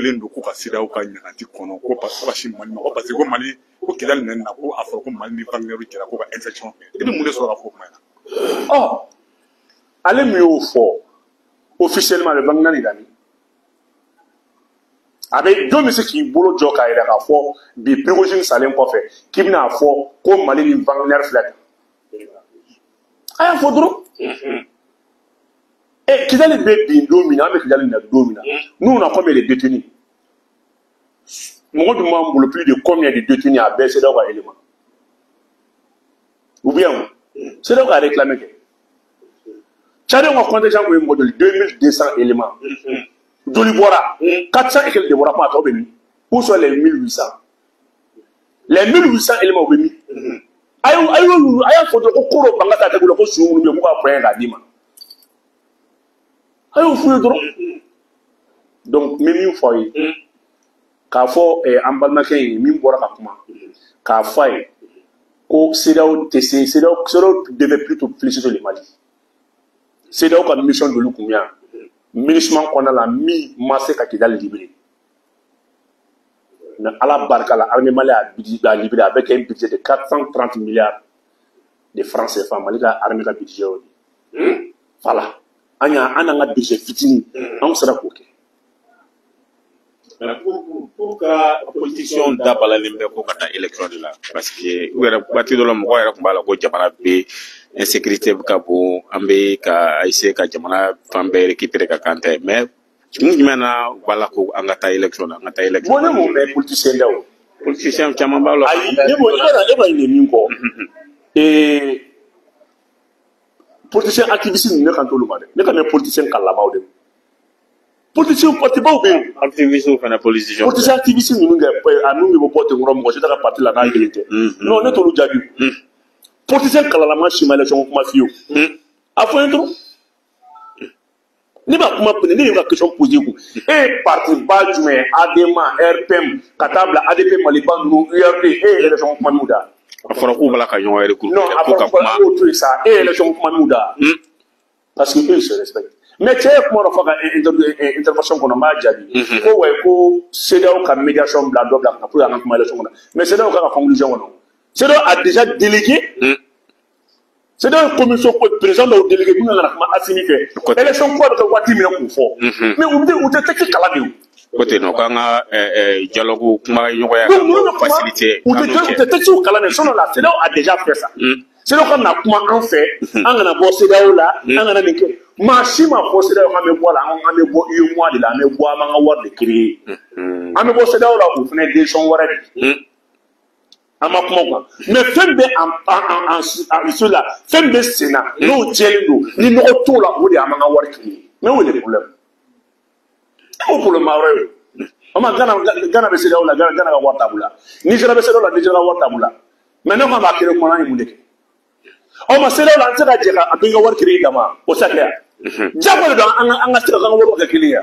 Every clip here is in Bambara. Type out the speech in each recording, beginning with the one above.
kelen do ko ka siraw ka ɲagati kɔnɔ ko parce que ko Mali ko Kidali nɛn na ko a fɔra ko Mali ni Wagner kɛra ko ka intersection kɛ. I bɛ mun de sɔrɔ ka fɔ o kuma in na? Ɔ ale min y'o fɔ officiellement le Wagner ni Dani a bɛ jɔn bɛ se k'i bolo jɔ k'a yɛrɛ k'a fɔ bi Prigozhin salen kɔfɛ k'i bɛna fɔ ko Mali ni Wagner filɛ tan a y'a fɔ dɔrɔn. Kidali bɛ bin don min na an bɛ Kidali na don min na nous on a combien de détenus mɔgɔ dun b'an bolo plus de combien de détenus a bɛɛ CEDEAO ka élément ou bien CEDEAO ka réclamé kɛ Tchadien ka contingent kun ye mɔgɔ joli 2200 éléments joli bɔra 400 et quelques de bɔra kuma a tɔ bɛ min où sont les 1800 les 1800 éléments bɛ min a y'a fɔ dɔrɔn ko koro banga t'a tɛgɛ la ko suɲɛ minnu bɛ yen k'u ka poignée k'a d'i ma. Ayo fouille trop. Donc même une fois k'a fɔ an balimakɛ ye min bɔra ka kuma k'a fɔ a ye ko CEDEAO tɛ se CEDEAO devait plutôt féliciter le Mali. CEDEAO ka mission dolu kun yan MINUSMA kɔnɔna la min ma se ka Kidali libérer. Mais ala barika la armée Mali a libéré avec un budget de 430 milliards de francs CFA. Mali ka armée ka budget o de. Voilà. An ka budget fitini an sera k'o kɛ. Pour ka politicien dabalalen bɛ ko ka taa élection de la parce que u yɛrɛ waati dɔ la mɔgɔ yɛrɛ tun b'a la ko jamana bɛ insécurité bɛ ka bon an bɛ ka essayer ka jamana fan bɛɛ récupérer ka kan tɛ mais kun jumɛn na u b'a la ko an ka taa élection la an ka taa élection. Bon ne m'o mɛn politicien da o. Politicien caman b'a la. Ayi ne b'a ɲini min kɔ. Politicien activiste ne kan t'olu ma dɛ ne ka mɛn politicien kalamaw de. Politicien partibaw bɛ yen. Activiste fana politicien. Politicien activiste ninnu kɛ a n'u bɛ bɔ Pɔtɛnkɔrɔ mɔgɔ si tɛ ka parti la n'a kelen tɛ. Non ne t'olu jaabi. Politicien kalalama si ma élection kuma fiyewu. A fɔ n ye dɔrɔn. Ne b'a kuma ne bɛ ka question poser kun. E ye parti ba jumɛn ADEMA RPM ka taa bila ADP Maliba ninnu URD e ye élection kuma min da. A fɔra k'u b'a la ka ɲɔgɔn recruter. Non a fɔra k'o to yen sa e ye élection kuma min da. Parce que eux se respectent. Mais cɛ ye kuma dɔ fɔ ka intervention kɔnɔ n b'a jaabi. Ko ouais ko CEDEAO ka médiation bila dɔ bila ka pour que an ka kuma élection kɔnɔ. Mais CEDEAO ka conclusion kɔnɔ. CEDEAO a déjà délégué. CEDEAO ye commission ko président dɔw délégué min kan ka kuma Assimi fɛ. Élection kuma bɛ kɛ waati min na k'u fɔ. Mais u tɛ tɛgɛ kala de o. Ko ten nɔ k'an ka dialogue kuma ɲɔgɔnya ka faciliter. U tɛ tɛgɛ kala de sinon la CEDEAO a déjà fait ça. CEDEAO ka na kuma an fɛ an kana bɔ CEDEAO la an kana nin kɛ maa si ma fɔ CEDEAO k'an bɛ bɔ a la an bɛ bɔ UEMOA de la an bɛ bɔ an b'an ka wari de créer an bɛ bɔ CEDEAO la o fana ye décision wɛrɛ de an ma kuma quoi mais fɛn bɛ en ceux là fɛn bɛ sen na n'o tiɲɛlen don ni nɔgɔ t'o la o de y'an b'an ka wari créer mais o de ye problème o problème wɛrɛ ye o ma Gana bɛ CEDEAO la Gana ka wari t'a bolo Niger bɛ CEDEAO la Niger ka wari t'a bolo mais ne ko an b'a créer kuma an ye mun de kɛ. O ma CEDEAO la an tɛ se ka jɛ ka to i ka wari créer dama o tɛ kɛ yan jago de don an ka se ka wari kɛ kelen ye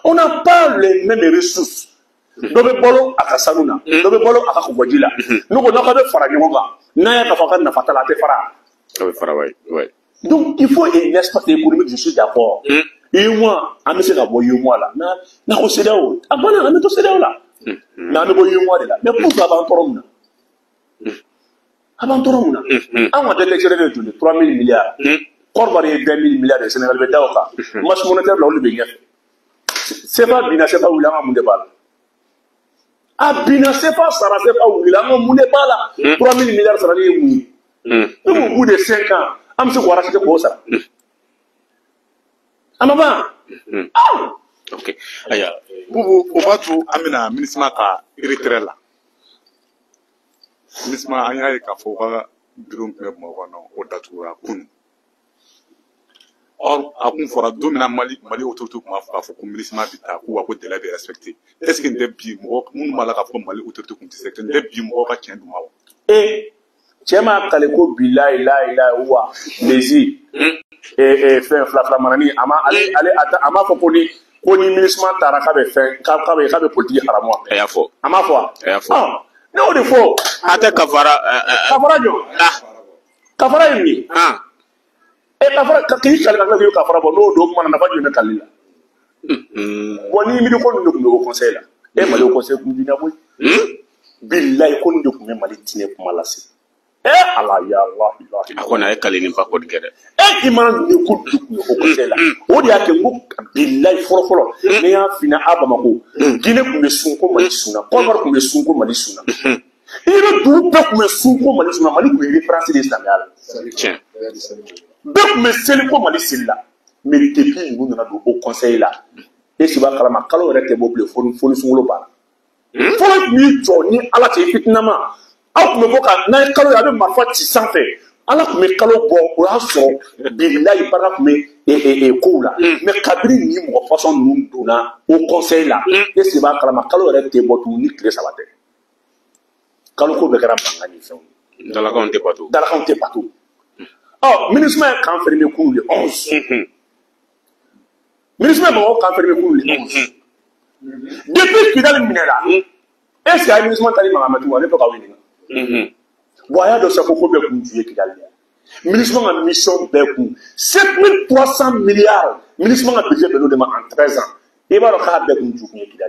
on n'a pas les mêmes ressources dɔ bɛ balo a ka sanu na dɔ bɛ balo a ka kɔgɔji la n'u ko n'aw ka bɛ fara ɲɔgɔn kan n'a y'a ka fɔ ka nafa t'a la a tɛ fara. A bɛ fara ouais. Donc il faut un espace économique je suis d'accord. UEMOA an bɛ se ka bɔ UEMOA la n'a ko CEDEAO a banna an bɛ to CEDEAO la mais an bɛ bɔ UEMOA de la mais pourquoi a b'an tɔɔrɔ mun na. A b'an tɔɔrɔ mun na an ka dette extérieure ye joli 3000 milliards Côte-d'Ivoire ye 20 000 milliards de Sénégal bɛ da o kan masse monétaire la olu bɛ ɲɛfɛ CFA binna CFA wuli an ka mun de b'a la a binna CFA sara CFA wuli an ka mun de b'a la 3000 milliards sarali ye mun ye même au bout de 5 ans an bɛ se k'o racheter k'o sara a ma ban. Ok aya Bubu o b'a to an bɛna MINUSMA ka retrait la. MINUSMA an y'a ye k'a fɔ ka bureau bɛɛ Bamakɔ kɔnɔ o datugura kunun. Or a kun fɔra don min na Mali autorité kun b'a fɔ k'a fɔ ko MINUSMA bɛ taa k'u ko délai bɛ respecté est ce que nin tɛ bi mɔgɔ minnu b'a la k'a fɔ ko Mali autorité kun tɛ se nin tɛ bi mɔgɔ ka tiɲɛ d'u ma wa. Cɛ ma kale ko bilayi wa lezi fɛn fila manani a ma fɔ ko ni MINUSMA taara k'a bɛ fɛn k'a bɛ politique haramu wa. A y'a fɔ. A ma fɔ wa. A y'a fɔ. Ne y'o de fɔ. A tɛ kafara. Kafara jɔ. Kafara ye mun ye. Kafara k'i kali ka tila k'i kafara bɔ n'o don o kuma na nafa jumɛn bɛ kali la. Bon ni mi ko ndo ko conseil la e mali au conseil ku dina boy billahi ko ndo ko mali tine kuma la si ala ya allah ilahi akona e kalini ba ko digere iman ni ko du ko conseil la o di ake ngo billahi foro ne ya fina abamako gine ku me sun ko mali suna ko bar ku me sun ko mali suna ire du be ku me sun ko mali suna mali ku référence de islamial tiens be ku me sel ko mali silla mais depuis nous na do au conseil là et si ba kala ma kalo rete bo ble fonu sungulo ba fo ni jo ni ala te fitnama aw me boka na kalo ya be marfa ti sanfé ala ko me kalo bo o ha so billahi para me ko la mais kabri ni mo façon nous dona au conseil là et si ba kala ma kalo rete bo tu ni clé sabate kalo ko be kara bangani fe dala ka on te patou oh ministre kan fermer ko le 11 ministre m'a confirmé pour le 11. Depuis qu'il a le minéral, est-ce qu'il y a un ministre qui a dit on ne peut pas venir. Voyez de ce qu'on peut conduire qu'il a dit. Ministre a mission Bekou. 7300 milliards. Ministre a budget de nous en 13 ans. Et va le cas de Bekou qu'il a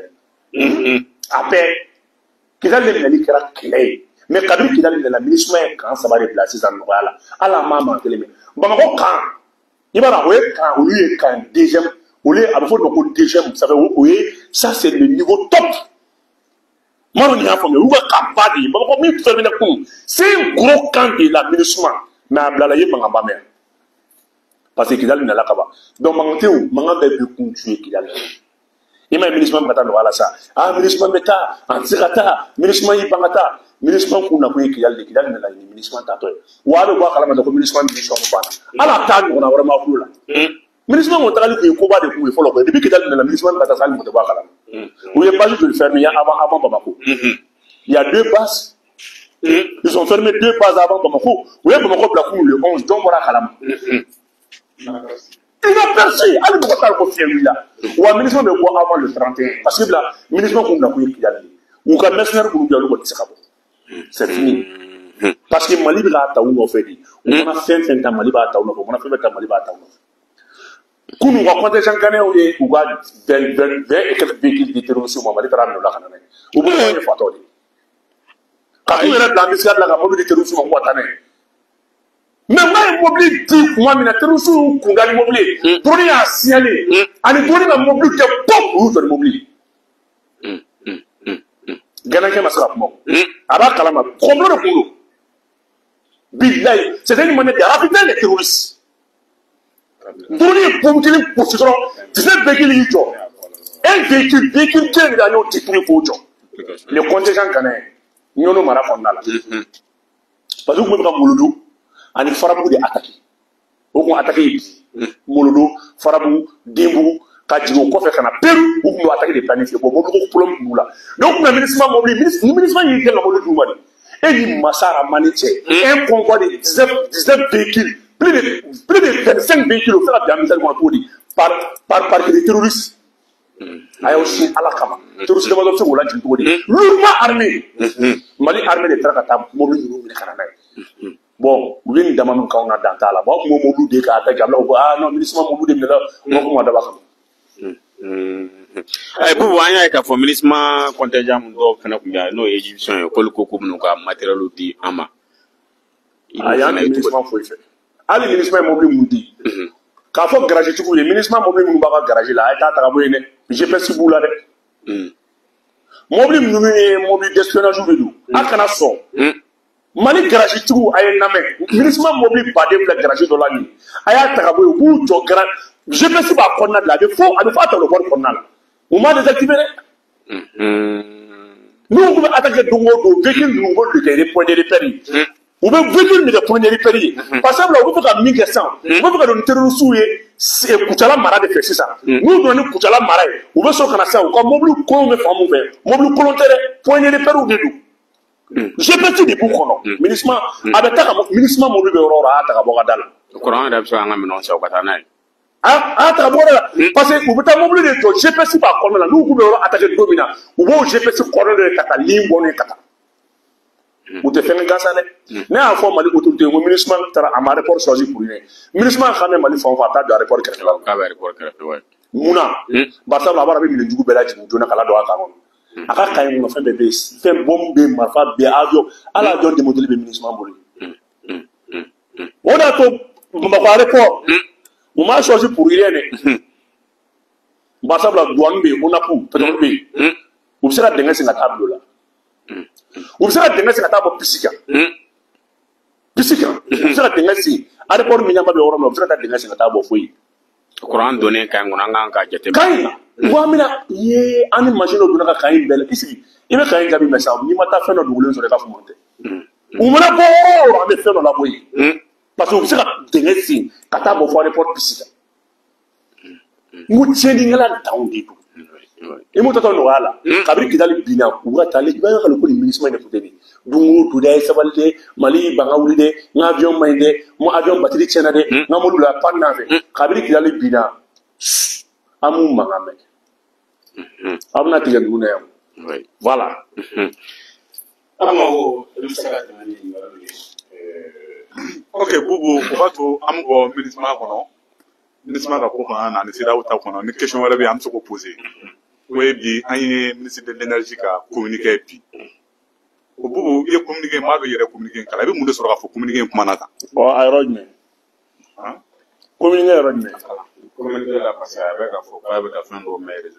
dit. Après, qu'il a dit qu'il a dit. Mais quand il a dit la ministre quand ça va déplacer dans le voilà. À la maman, il a dit. Bon, quand il va la quand lui quand deuxième. Vous savez, oui, ça c'est le niveau top. Moi, on y a formé, vous avez c'est un gros camp de l'aménagement. Mais à Blalaye, parce qu'il a une alakaba. Donc, Mangateo, Mangabe peut continuer qu'il a le. Il m'a ministre Mata, voilà ça. Ah, ministre Meta, Antirata, ministre Yipangata, ministre Kunakoui qui a le ministre Tato. Ou alors, voir la ministre de à la table, on a vraiment voulu là. Ministre on t'a dit que Koba de Koué follow depuis que dans le ministre de la salle de Bakala. Vous n'avez pas dû le fermer avant Bamako. Il y a 2 passes. Ils ont fermé 2 passes avant Bamako. Vous avez Bamako Blakou le 11 donc voilà Kalama. Ils ont percé. Allez vous faire confier là. Ou un ministre de bois avant le 31 parce que là ministre qu'on a qui a dit. Ou qu'un mercenaire pour nous dire le Sakabo. C'est fini. Parce que Mali va taou fait dit. On a fait un Mali va taou on a fait un Mali va taou. Kunu wa konte jankane o ye u ga ben et quelques véhicules de terrorisme mo mali taram no la kanane u bo ye fato di ka ku yere bla misga la ga mobile terrorisme mo watane mais mai mobile di kuma mina terrorisme ku ga mobile pour ya signaler ani pour na mobile te pop u to mobile gana ke masra mo aba kalama problème de boulot billahi c'est une monnaie de rapidement les terroristes. Donnez pour qu'il pour ce genre, c'est véhicule job. Un véhicule qui est dans nos titres pour job. Le contingent canadien, nous nous marquons là. Parce que vous pouvez Mouloudou, on est farabou de attaquer. On a attaqué Mouloudou, farabou, Dembou, Kadjou, Kofé Kana, Pérou, où nous attaquer des planifiés. Bon, beaucoup de problèmes là. Donc, le ministre mobile, il est dans le Mouloudou. Et il m'a ça à manier. Un convoi de 19 véhicules. Plus de 25 véhicules au fait de la misère qu'on a produit par des terroristes. Il y a aussi à la Kama. Terroristes de Mazopse ou l'Anjou. Lourdement armé. Mali armé de Trakata, mobile de Kanana. Bon, vous venez d'amener quand on a dans la banque, mon mobile de Kata, ah non, ministre mobile de Mela, mon d'abord. Pour vous, il y a un ministre contingent de nos Égyptiens, Koloko, nous avons matériel outil Ama. Il y a un ministre pour faire. Ali ministre mobile mundi ka fo garage tuku le ministre mobile mu ba garage la ta ta bo ene je peux si boula de mobile mu mobile d'espionnage ou akana so mani garage tuku ay name ministre mobile ba de garage do la ni aya ta bo ku to garage je peux si ba konna la de fo adu fa ta le bor konna la o ma désactiver nous on peut attaquer do véhicule nous on le des points de repère. Vous pouvez venir de points de repère. Par exemple, vous pouvez faire 1500. Vous pouvez faire un terroriste et Koutala Mara de faire ça. Nous donnons Koutala Mara. Vous pouvez faire ça. Comme mobile colon de femme ouvert. Mobile colontaire, point de repère ou de nous. J'ai petit des boucs. Ministre, avec ta ministre mobile de Aurora, à Taboradal. Le Coran est absolument amené sur Katana. Ah, Taboradal. Parce que vous pouvez mobile de toi. J'ai petit par contre, nous pouvons attaquer le dominant. Ou vous, j'ai petit corner de Kata, Limbon et Kata. Ou te fait un gars, mais à fond, Mali autorité, le ministre à ma rapport choisi pour lui. Le ministre a quand même Mali font va de rapport. Muna, Barça la barbe min jugu bela jinu jona kala do aka non. Aka kay mo fe bebe fe bombe marfa be avion ala avion de modèle be ministre mboli. On a to mbakare ko. On m'a choisi pour rien. Barça la douane be on a pour peut-être be. Vous sera denga singa table là. Vous sera denga singa table pisika. Pisika. Vous sera denga si aéroport minyamba be oro mo sera denga singa table foi. Courant donné quand on a un jette. Kaina, wamina ye ani machine do naka kain belle isi. Ibe kain gabi mesa ni mata fe no dugulen so de ka fumonte. Umana ko ame fe no la boyi. Parce que vous sera denga si kata bo fo aéroport pisika. Mu tsendi ngala tawndi ko. Et moi, t'entends là. Kabri kidali bina, ouga tali, il va y avoir le ministre de Poutine. Dungu, Toudaï, Sabalde, Mali, Bangaoulide, l'avion Maïde, mon avion batterie Tchénade, Namoulou la Panave. Kabri kidali bina, Amou Mahamed. Amna Tigadoune. Voilà. Ok, Boubou, on va tout, Amgo, ministre Maronon. Ministre Maronon, on a décidé d'avoir une question à la se poser. Oui, bien, un ministre de l'énergie qui a communiqué. Au bout, il a communiqué mal, il a communiqué. Il a communiqué sur la communiqué comme ça. Oh, Ironman. Communiqué Ironman. Communiqué là parce qu'avec un faux avec un fin de mail.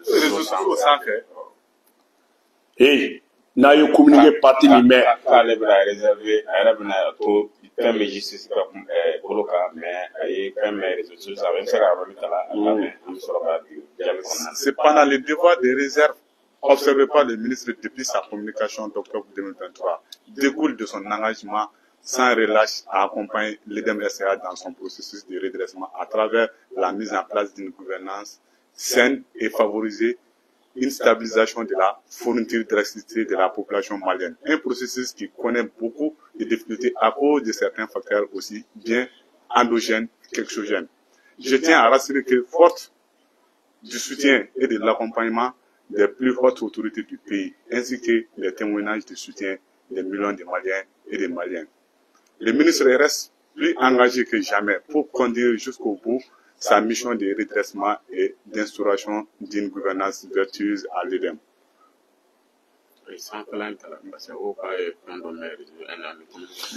Hey, n'a eu communiqué parti ni mais. Elle est réservée, elle a bien tout. Quand mais justice comme coloca mais quand mais les autres ça va faire là c'est pendant les devoirs de réserve observé par le ministre depuis sa communication d'octobre 2023 découle de son engagement sans relâche à accompagner l'EDEM-SA dans son processus de redressement à travers la mise en place d'une gouvernance saine et favoriser une stabilisation de la fourniture d'électricité de la population malienne. Un processus qui connaît beaucoup de difficultés à cause de certains facteurs aussi bien endogènes qu'exogènes. Je tiens à rassurer que, forte du soutien et de l'accompagnement des plus hautes autorités du pays, ainsi que les témoignages de soutien des millions de Maliens et de Maliennes, le ministre reste plus engagé que jamais pour conduire jusqu'au bout sa mission de redressement et d'instauration d'une gouvernance vertueuse à l'EDEM.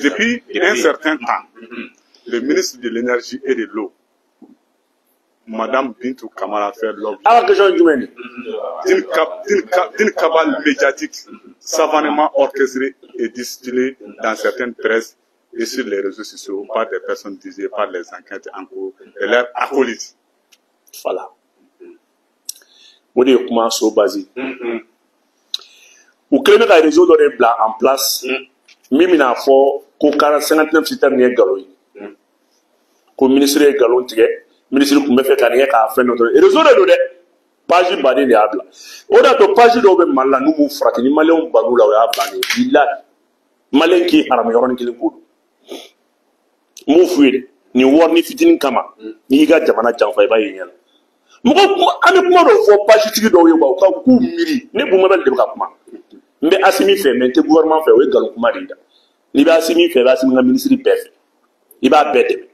Depuis un certain temps, le ministre de l'Énergie et de l'Eau, Madame Bintou Kamara, fait l'objet d'une cabale médiatique savamment orchestrée et distillée dans certaines presses et sur les réseaux sociaux par des personnes visées par les enquêtes en cours et leurs acolytes. Voilà. Vous dites comment ça basé. Vous créez un réseau de blanc en place. Même n'a fort qu'au 59 citoyens n'est galon. Qu'au ministre est galon tigé. Ministre pour me faire carrière à faire notre réseau de données. Page badé de habla. On a to page de mal nous vous frappez. Ni malin bagou la ya badé. Il a malin qui a ramené qui le coup. Mo fuide ni wor ni fitinin kama ni ga jamana janfa ba yin mo ame kuma do fo page tigi do yo ba ka ku miri ne bu mabel de ka kuma mbe asimi fe mente gouvernement fe we galu kuma dinda ni ba asimi fe ba asimi nga ministre bef iba bete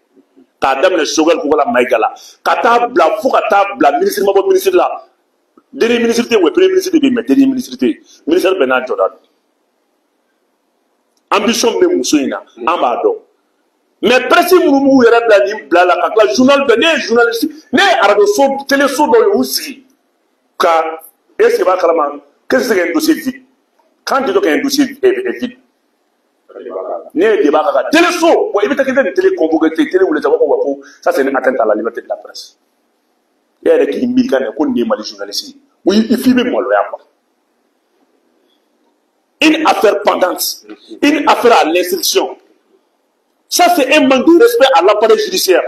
ka damne sogal ko la maygala ka ta bla fu ka ta bla ministre mabo ministre la deni ministre te we premier ministre de me deni ministre te ministre Bernard Jordan ambition be musoina amba do. Mais presque nous yɛrɛ bila nin bila la ka tila journal bɛɛ ne ye journaliste ne ye radio so télé so dɔ ye u sigi ka est ce que b'a kalama qu'est ce qu'un dossier vide quand tu dis qu'un dossier est vide ne ye débat k'a kan télé so bon i bɛ taa k'i télé convoqué télé wele sa ko ko ça c'est une atteinte à la liberté de la presse e yɛrɛ k'i miiri ka nin ko nin ye Mali journaliste oui il faut bɛ maloya quoi une affaire pendante une affaire à l'instruction. Ça, c'est un manque de respect à l'appareil judiciaire.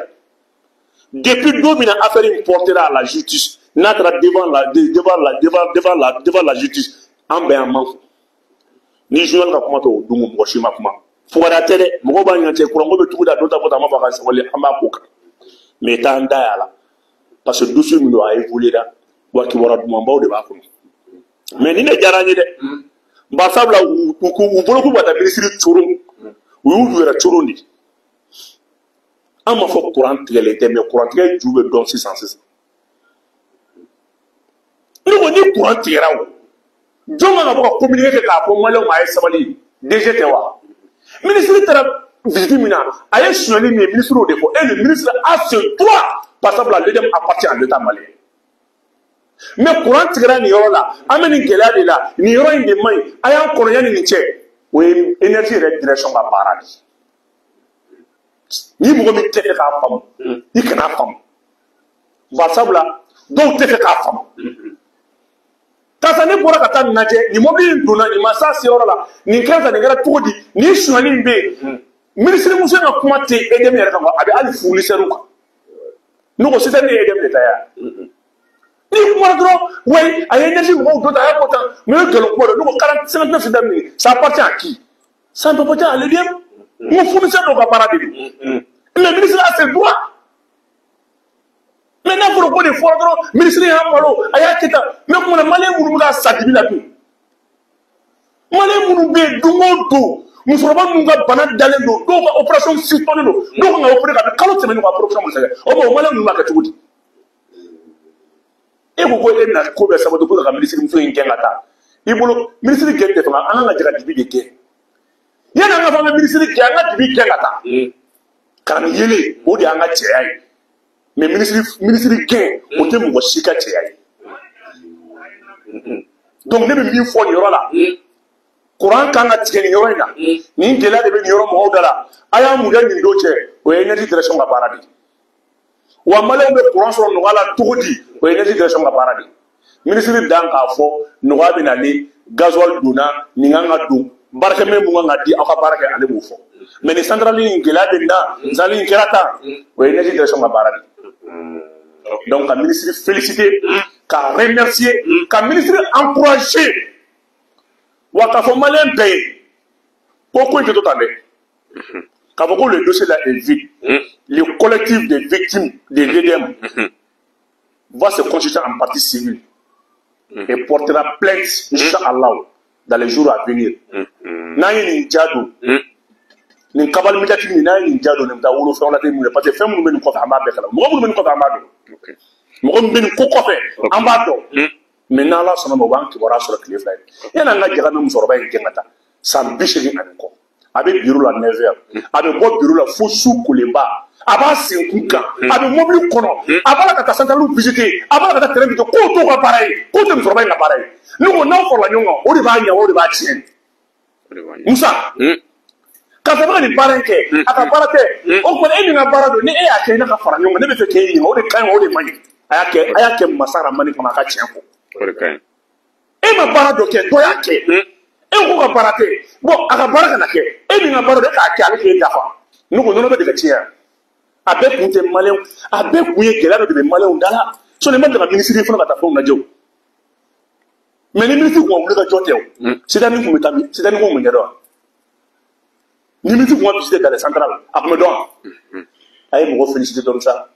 Depuis 2 minutes, l'affaire est portée à la justice. Notre devant la justice. En bien, manque. Ni journal ka kuma to dumu mo shima kuma. Fuara tele, mo ba nyante ko ngo be tuda dota bota ma ba ka wali amba ko. Mais ta nda yala. Parce que dossier mi do a évolué da. Wa ki wara dum mbaw de ba ko. Mais ni ne jarani de. Ba sabla ku bolo ku bata ministre turu. Wu wera turu ni. Ama fo courant tigɛlen tɛ mais courant tigɛ ju bɛ dɔn sisan. Nous, on est pour un tirage. Donc, on a communiqué avec la Pomalo Maïsabali, DGTWA. Le ministre de la Visite, a échoué le ministre de l'Éco, et le ministre a ce droit, parce que l'État appartient à l'État malien. Mais pour un tirage, là, amène là, il y aura une demande, il y a un colonel de l'Éché, où l'énergie est direction à Baradi. Ni vous mettez la femme, ni que la femme. Vasabla, donc t'es fait la femme. Quand ça n'est pas la table, ni mobile, ni massa, c'est là, ni quand ni tout dit, ni choisi B. Ministre Moussa n'a pas été aidé, mais avec Ali Fouli Serouka. Nous aussi, c'est aidé de taille. Ni moi, oui, à l'énergie, mon dos à pourtant, mais que le poids de nous, 45 d'amis, ça appartient à qui? Ça ne peut pas aller bien. Mon fournisseur n'a pas parlé. Le ministre a ses droits. Maintenant, pour le coup de fois, le ministre est en malo, mais comme le malais mourouga s'adibile la tout. Malais mourouga, doumo, nous sommes pas nous banane d'aller donc opération suspendue, donc on a opéré avec 40 semaines de opération. Oh, bon, malais nous marque tout. Et vous voyez, la cour de sa voix de la ministre de Moussa, il le ministre de Guerre, on a déjà dit de guerre. Il y a un ministre de Guerre, qui dit car il est au de Anga Tchèque. Mais ministre de Guerre, au thème de Chika Tchèque. Donc, les mêmes fois, il y aura là. Courant quand a tiré là, ni de là, il y aura mon là. Aya Mouga ni doche, ou énergie direction à paradis. Ou à malin de courant sur nous à la tourdi, ou énergie direction à paradis. Ministre de Danka Fo, nous avons allé, gasoil Duna, Ninganga Dou, Barkame Mouanga dit à Baraka à l'Emoufo. Mais les centrales Gela, Zali Kerata, ou énergie direction à paradis. Donc, un ministre félicité, qu'à remercier, qu'un ministre encouragé. Wakafo malin paye. Pourquoi est-ce que tu as dit? Quand le dossier là est vide, le collectif des victimes des VDM va se constituer en partie civile et portera plainte, Inch'Allah, dans les jours à venir. Naï N'Djadou, ni kabal médiatique ni naï N'Djadou, ni Mdaoulou, fait on a des moules, parce que fait mon menu contre Amado. Moi, mon menu contre Amado. Mon menu contre Amado. Maintenant, là, son nom qui va sur le cliff. Il y a un gars qui sort avec Gengata. Ça biche encore. Avec bureau la 9h. Avec bon bureau la Foussou Koulemba. Avant 5 ans. Avec mobile Kono. Avant la cata centrale visiter. Avant la cata terrain de Koto appareil. Koto me sort avec l'appareil. Nous, on a encore la nyonga. On va y avoir des bâtiments. Moussa. Quand ça va les barraquer. À ta barraquer. On connaît une barraque. N'est à Kenya Fara Nyonga. N'est pas Kenya. On est quand même au démani. Ayake Massara Mani comme un chien. Et ma barre de quai, doit y et on va barater. Bon, à la barre de quai, et une barre de quai avec les gaffes. Nous, on a des tiers. Avec des malins, avec oui, qui a des malins d'Ala. Sur les mains de la ministre des Fonds à ta forme de Joe. Mais les ministres vont vous le dire. C'est un nouveau métabli, c'est un nouveau mégador. Les ministres vont visiter dans les centrales, à Medon. Allez, vous féliciter comme ça.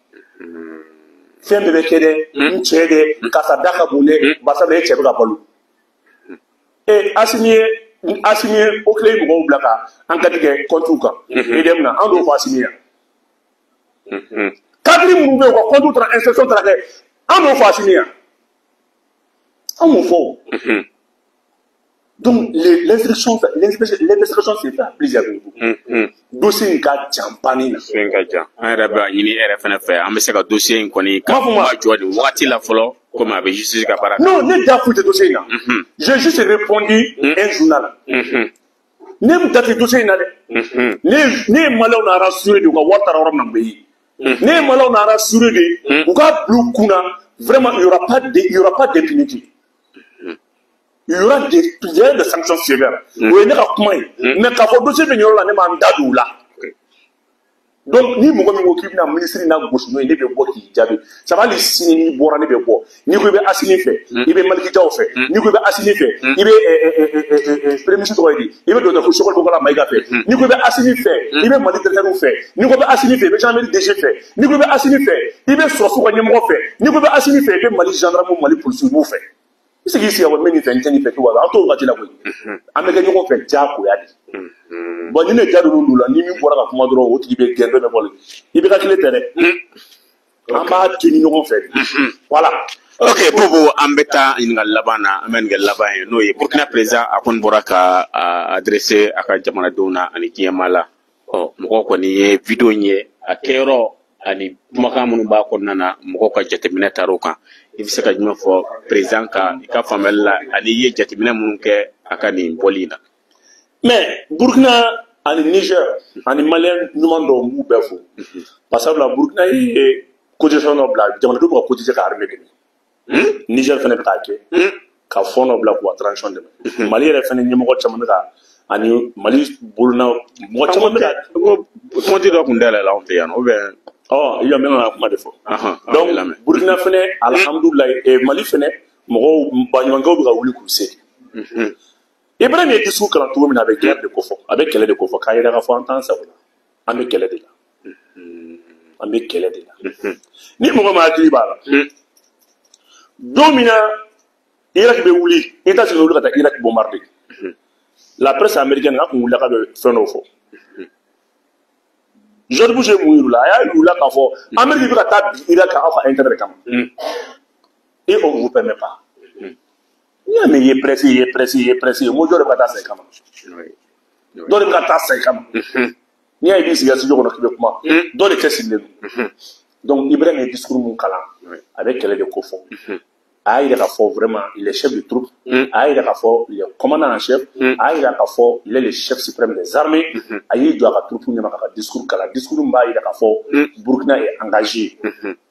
Fɛn bɛɛ bɛ kɛ dɛ n cɛ dɛ karisa da ka bon dɛ basa bɛ e cɛ bɛ ka balo Asimi ye o tile ye mɔgɔw bila ka an ka tigɛ kɔntiw kan EDM na an t'o fɔ Asimi yan kadiri minnu bɛ yen u ka kɔntiw taara inspection taara kɛ an t'o fɔ Asimi yan an m'o fɔ donc l'inspection s'est fait à plusieurs niveaux. Dossier ka jan pani na. Dossier ka jan. An yɛrɛ bɛ ɲini yɛrɛ fana fɛ an bɛ se ka dossier in kɔni ka kuma jɔ de waati la fɔlɔ comme a bɛ justice ka baara. Non, ne da foyi tɛ dossier in na. J'ai juste répondu un journal. Ne bɛ date dossier in na dɛ. Ne ye maliyɛnw na rassuré de u ka wari taara yɔrɔ min na u bɛ ye. Ne ye maliyɛnw na rassuré de u ka bila u kun na vraiment il y aura pas d'impunité. Il y aura des sanctions sévères. Oui, mais quand on dossier de la même là. Donc, ni mon qui n'a ministre n'a gauche, ni des bois qui diable. Ça va les signer ni boire ni bois. Ni que va assigner fait, il va malgré fait, ni que va assigner fait, il va premier ministre il va donner chocolat pour la maïga fait, ni que va assigner fait, il va malgré fait, ni que va assigner fait, mais jamais DG fait, ni que va assigner fait, il va sur quoi n'y fait, ni que va assigner fait, il va malgré gendarme ou malgré police ou fait. C'est qui s'y a mené fait une fait tout à tout va dire la oui. Américain on fait déjà pour y aller. Bon, il n'est pas de nous là, ni même pour la commande au qui est bien de vol. Il va qu'il était. En bas, tu n'y fait. Voilà. Ok, Bobo, ambeta in labana, amen labana, no, Burkina Presa, akon boraka adressé à Kajamana Dona, ani Kiamala. Oh, Moko ni video nye, a kero, ani Makamun Bako Nana, Moka Jatimina Taroka. If c'est que for président ka famela, ani ye Jatimina Munke, akani Polina. Mais, Burkina, ani Niger, ani Malien, nous mandons mou befo. Parce que la Burkina est cotisation noble, Jamana Dona cotisé à l'armée. Niger fana bɛ kɛ ka fɔnɔ bila k'u ka transition dɛmɛ Mali yɛrɛ fana ɲɛmɔgɔ caman bɛ ka ani Mali bolona mɔgɔ caman bɛ ka kumati dɔ kun dayɛlɛ la anw fɛ yan ou bien il y a même kuma de fɔ donc Burkina fana alhamdulilayi Mali fana mɔgɔw baɲumankɛw bɛ ka wuli k'u se Ibrahim ye discours kalan cogo min na a bɛ guerre de ko fɔ a bɛ kɛlɛ de ko fɔ k'a yɛrɛ ka fɔ an t'an sago la an bɛ kɛlɛ de la an bɛ kɛlɛ de la ni mɔgɔ ma hakili b'a la Domina, Irak be wuli, États-Unis wuli ka taa Irak bombarder. La presse américaine a kun wuli ka bɛ fɛn dɔw fɔ. George Bush ye mun yir'u la, a y'a yir'u la k'a fɔ Amérique bɛ ka taa bi Irak kan aw ka intérêt kama. Et on ne vous permet pas. N'i y'a mɛn i ye presse mo dɔ de bɛ ka taa sa i kama. Dɔ de bɛ ka taa sa i kama. N'i y'a ye i b'i sigi studio kɔnɔ k'i bɛ kuma, dɔ de cɛsirilen don. Donc Ibrahim ye discours mun kalan avec kɛlɛ de ko fɔ. A y'a yira k'a fɔ vraiment il est chef de troupe, a y'a yira k'a fɔ il est commandant en chef, a y'a yira k'a fɔ il est le chef suprême des armées, a y'i jɔ a ka troupe ɲɛma k'a ka discours kalan, discours b'a yira k'a fɔ Burkina est engagé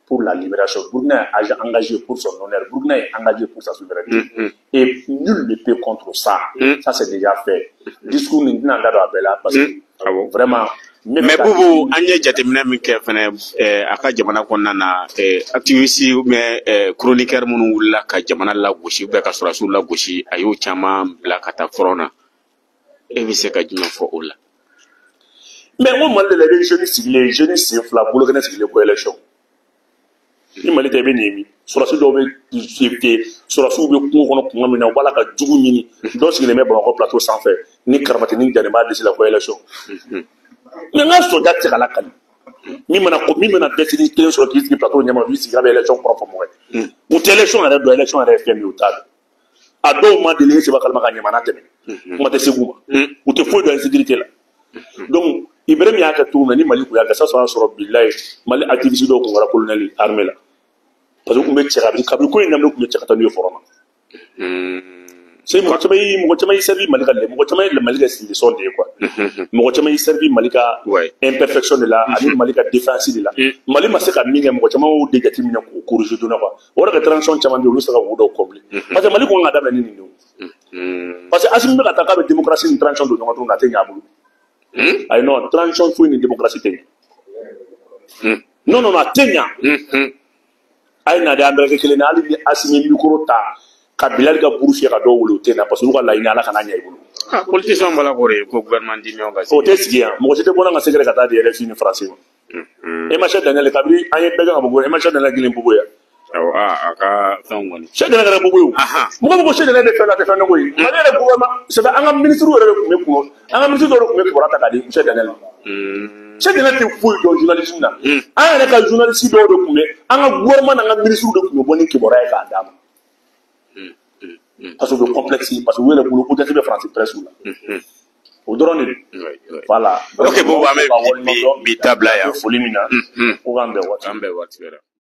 pour la libération, Burkina est engagé pour son honneur, Burkina est engagé pour sa souveraineté, et nul ne peut contre ça, ça c'est déjà fait. Discours ni tɛna da don a bɛɛ la parce que vraiment. Mais Bobo, an ye jateminɛ min kɛ fɛnɛ a ka jamana kɔnɔna na activiste ou bien chroniqueur minnu wulila ka jamana lagosi ou bien ka sɔrɔdasiw lagosi a y'o caman bila ka taa front na e bɛ se ka jumɛn fɔ o la. Mais n ko Mali de la i bɛ jeunes sen fila bolokɛnɛ sigilen ko élection ni Mali tɛ i bɛ nin min sɔrɔdasi dɔw bɛ sɔrɔdasiw bɛ kungo kɔnɔ kuma min na u b'a la ka jugu ɲini dɔw sigilen bɛ Bamakɔ plateau sanfɛ ni karamati ni jani b'a disi la ko élection. Mais n'a soja tɛ ka lakali min mana dɛsɛ kelen sɔrɔ k'i sigi plateau ɲɛma b'i sigi a bɛ élection kɔrɔ fɔ mɔgɔ ye u tɛ élection yɛrɛ dɔn élection yɛrɛ ye fɛn min ye u t'a dɔn a dɔw ma deli Seba Kalama ka ɲamana tɛmɛ kuma tɛ segu ma u tɛ foyi dɔn insécurité la donc Ibrahim y'a kɛ cogo min na ni Mali kun y'a kɛ ça sɔrɔ bilayi Mali activiste dɔw kun kɛra colonel armée la parce que u kun bɛ cɛ kabini ko in daminɛ u kun bɛ cɛ ka taa n'u ye front na. C'est mɔgɔ caman y'i servi Mali ka mɔgɔ caman ye Mali ka leçon de ye quoi mɔgɔ caman y'i servi Mali ka imperfection de la ani Mali ka défense de la Mali ma se ka min kɛ mɔgɔ caman y'o de jateminɛ k'o corriger joona quoi o de ka transition caman bɛ yen olu se ka wo dɔw combler parce que Mali kɔn ka daminɛ ni nin de parce que Assimi bɛ ka taa k'a bɛ démocratie ni transition don ɲɔgɔn na a tɛ ɲɛ a bolo ayi non transition foyi ni démocratie tɛ ɲɛ non a tɛ ɲɛ a ye na de an bɛɛ kɛ kelen na hali ni Assimi micro ta ka Bilali ka buru fiyɛ ka dɔw wele o tɛ na parce que olu ka laɲini Ala kana ɲɛ i bolo. Politicien bala ko de ko gouvernement d'union ka o tɛ sigi yan mɔgɔ si tɛ bɔ n'an ka secret ka taa di RFI ni France ma. Cheikh Daniel kabiri an ye bɛɛ kan ka bɔ Cheikh Daniel kelen Bobo yan. Awɔ a ka fɛn kɔni. Cheikh Daniel kɛra Bobo ye o. Mɔgɔ ko Cheikh Daniel de fɛn la tɛ fɛn dɔn ye. Mali yɛrɛ gouvernement c'est vrai an ka ministre yɛrɛ de tun bɛ kun an ka ministre dɔw de tun bɛ kibaruya ta k'a di Cheikh Daniel ma. Cheikh Daniel tɛ foyi dɔn journalisme na an yɛrɛ ka journaliste dɔw de tun bɛ an ka gouvernement n'an ka ministre de tun bɛ bɔ ni kibaruya ye k'a d'a ma. Parce que le complexe, parce que vous avez le peut-être de France presse là. Au drone. Voilà. Ok, bon, on va mettre bi tabla ya. Folimina. On va en voir.